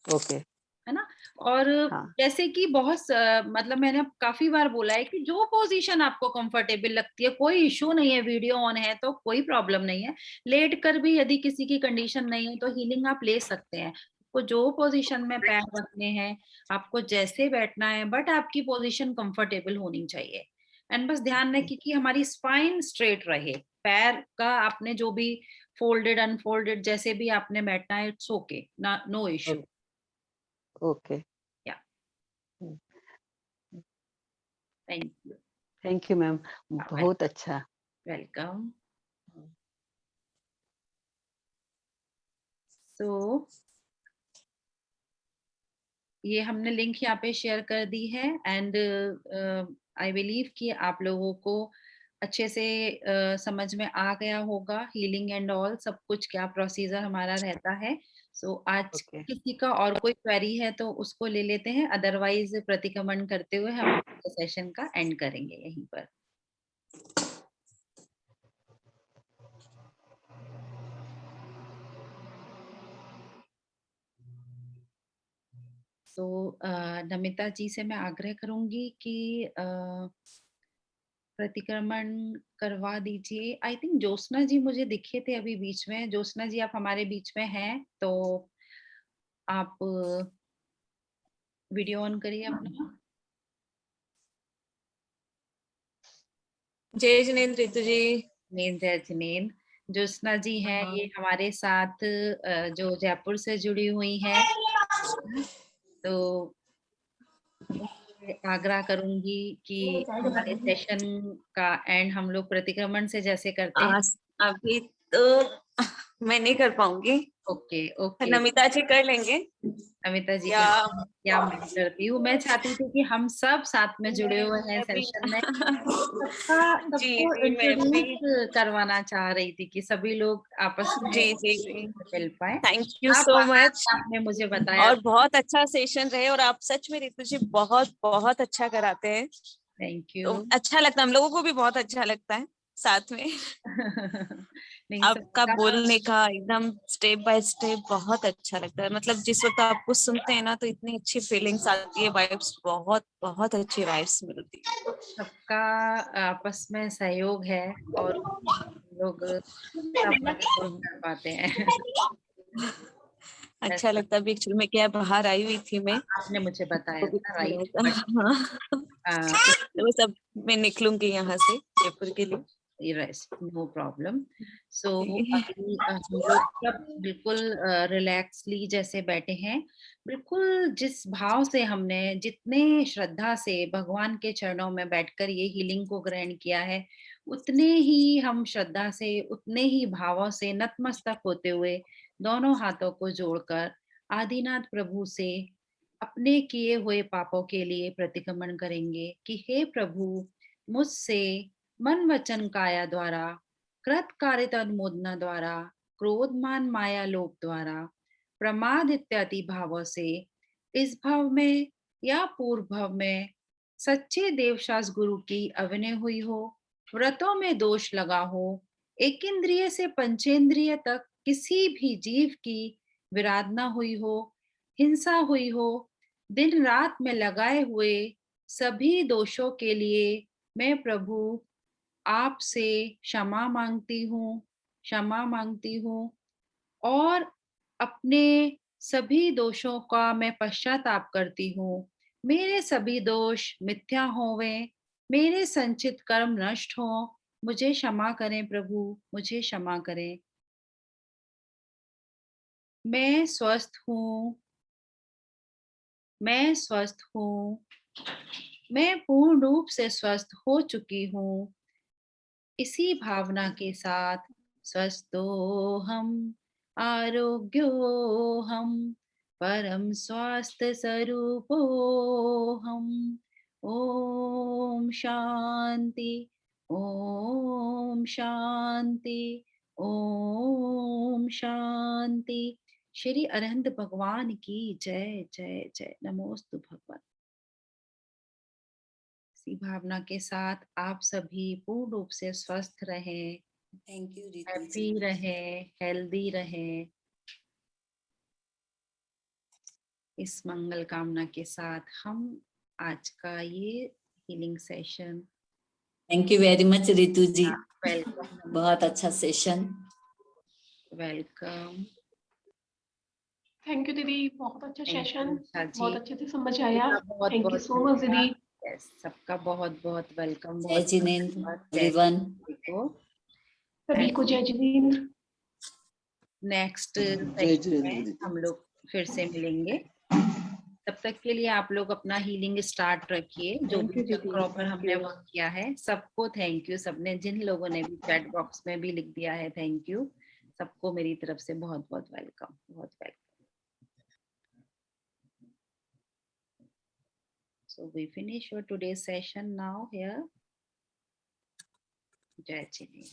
ओके, है ना? और हाँ, जैसे कि मतलब मैंने काफ़ी बार बोला है कि जो पोज़ीशन आपको कंफर्टेबल लगती है, कोई इश्यू नहीं है, वीडियो ऑन है तो कोई प्रॉब्लम नहीं है। लेट कर भी यदि किसी की कंडीशन नहीं है, तो हीलिंग आप ले सकते हैं। आपको जो पोज़ीशन में पैर रखने हैं, आपको जैसे बैठना है, बट आपकी पोज़ीशन कंफर्टेबल होनी चाहिए। एंड बस ध्यान रखें कि हमारी स्पाइन स्ट्रेट रहे। पैर का आपने जो भी फोल्डेड, अनफोल्डेड जैसे भी आपने बैठना है, इट्स ओके, ना नो ओ इश्यू। ओके, या हुँ, thank you. Thank you ma'am, well बहुत अच्छा। वेलकम। सो ये हमने लिंक यहाँ पे शेयर कर दी है एंड आई बिलीव कि आप लोगों को अच्छे से समझ में आ गया होगा हीलिंग एंड ऑल सब कुछ क्या प्रोसीजर हमारा रहता है। सो आज ओके, किसी का और कोई क्वेरी है तो उसको ले लेते हैं, अदरवाइज प्रतिक्रमण करते हुए हम सेशन का एंड करेंगे यहीं पर। तो नमिता जी से मैं आग्रह करूंगी कि प्रतिक्रमण करवा दीजिए। आई थिंक ज्योत्सना जी मुझे दिखे थे अभी बीच में। ज्योत्सना जी आप हमारे बीच में हैं तो आप वीडियो ऑन करिए अपना। जय जिनेन्द्र ऋतु जी। नेन जय जिनेन। ज्योत्सना जी हैं हाँ। ये हमारे साथ जो जयपुर से जुड़ी हुई हैं, तो उनसे आग्रह करूंगी कि हमारे सेशन का एंड हम लोग प्रतिक्रमण से जैसे करते हैं। आज अभी तो मैं नहीं कर पाऊंगी, ओके ओके। नमिता जी कर लेंगे अमिता जी या क्या मैं करती हूँ, मैं चाहती थी कि हम सब साथ में जुड़े हुए हैं मैं भी सेशन में, सबका जी सबको जी मैं भी इंट्रोड्यूस करवाना चाह रही थी कि सभी लोग आपस में जी जी जी मिल पाए। थैंक यू आप सो मच। आज आपने मुझे बताया। और बहुत अच्छा सेशन रहे और आप सच में ऋतु जी बहुत बहुत अच्छा कराते हैं, थैंक यू। तो अच्छा लगता है, हम लोगों को भी बहुत अच्छा लगता है साथ में। नहीं आपका सबका बोलने का एकदम स्टेप बाय स्टेप बहुत अच्छा लगता है, मतलब जिस वक्त आप कुछ सुनते हैं ना तो इतनी अच्छी फीलिंग्स आती है, वाइब्स बहुत बहुत अच्छी वाइब्स मिलती है। सबका आपस में सहयोग है और हम लोग सब महसूस कर पाते हैं। अच्छा वैसे लगता है, अभी एक्चुअली में क्या बाहर आई हुई थी मैं, आपने मुझे तो बताया भी था थोड़ा राइट, सा बट हाँ, तो बस अब मैं निकलूंगी यहाँ से जयपुर के लिए। Rest no problem. सो जी अभी हम लोग सब बिल्कुल रिलैक्सली जैसे बैठे हैं, बिल्कुल जिस भाव से हमने जितने श्रद्धा से भगवान के चरणों में बैठकर ये हीलिंग को ग्रहण किया है, उतने ही हम श्रद्धा से उतने ही भावों से नतमस्तक होते हुए दोनों हाथों को जोड़कर आदिनाथ प्रभु से अपने किए हुए पापों के लिए प्रतिक्रमण करेंगे कि हे प्रभु, मुझसे मन वचन काया द्वारा, कृत कारित अनुमोदना द्वारा, क्रोधमान माया लोभ द्वारा, प्रमाद इत्यादि भावों से इस भाव में या पूर्व भाव में सच्चे देवशास गुरु की अभिनय हुई हो, व्रतों में दोष लगा हो, एक इंद्रिय से पंचेंद्रिय तक किसी भी जीव की विराधना हुई हो, हिंसा हुई हो, दिन रात में लगाए हुए सभी दोषों के लिए मैं प्रभु आपसे क्षमा मांगती हूँ, क्षमा मांगती हूँ और अपने सभी दोषों का मैं पश्चाताप करती हूँ। मेरे सभी दोष मिथ्या होवें, मेरे संचित कर्म नष्ट हों, मुझे क्षमा करें प्रभु, मुझे क्षमा करें। मैं स्वस्थ हूँ, मैं स्वस्थ हूँ, मैं पूर्ण रूप से स्वस्थ हो चुकी हूँ। इसी भावना के साथ स्वस्थो हम, आरोग्यो हम, परम स्वास्थ्य स्वरूपो हम। ओम शांति, ओम शांति, ओम शांति। श्री अरहंत भगवान की जय जय जय। नमोस्तु भगवान। इसी भावना के साथ आप सभी पूर्ण रूप से स्वस्थ रहें, थैंक यू रितु हैप्पी जी। रहें, हेल्दी रहें। इस मंगल कामना के साथ हम आज का ये healing session, thank you very much Ritu ji, welcome बहुत अच्छा सेशन। वेलकम। थैंक यू दीदी, बहुत अच्छा Thank you, सेशन, निशा जी। बहुत अच्छे से समझ आया। सबका बहुत थैंक यू बहुत सो मच दीदी। Yes, सबका बहुत बहुत वेलकम। जय बहुत जिनेन्द्र धन्यवाद। जय एवरीवन। सभी को। सभी को जय जिनेन्द्र। नेक्स्ट जय सेशन जिनेन्द्र में दीदी। हम लोग फिर से मिलेंगे। तब तक के लिए आप लोग अपना हीलिंग स्टार्ट रखिए। जो Thank भी you, दीदी, चक्रों पर thank हमने you. वर्क किया है सबको थैंक यू। सबने, जिन लोगों ने भी चैट बॉक्स में भी लिख दिया है, थैंक यू। सबको मेरी तरफ से बहुत बहुत वेलकम, बहुत welcome. So we finish your today's session now here. Jai Chini.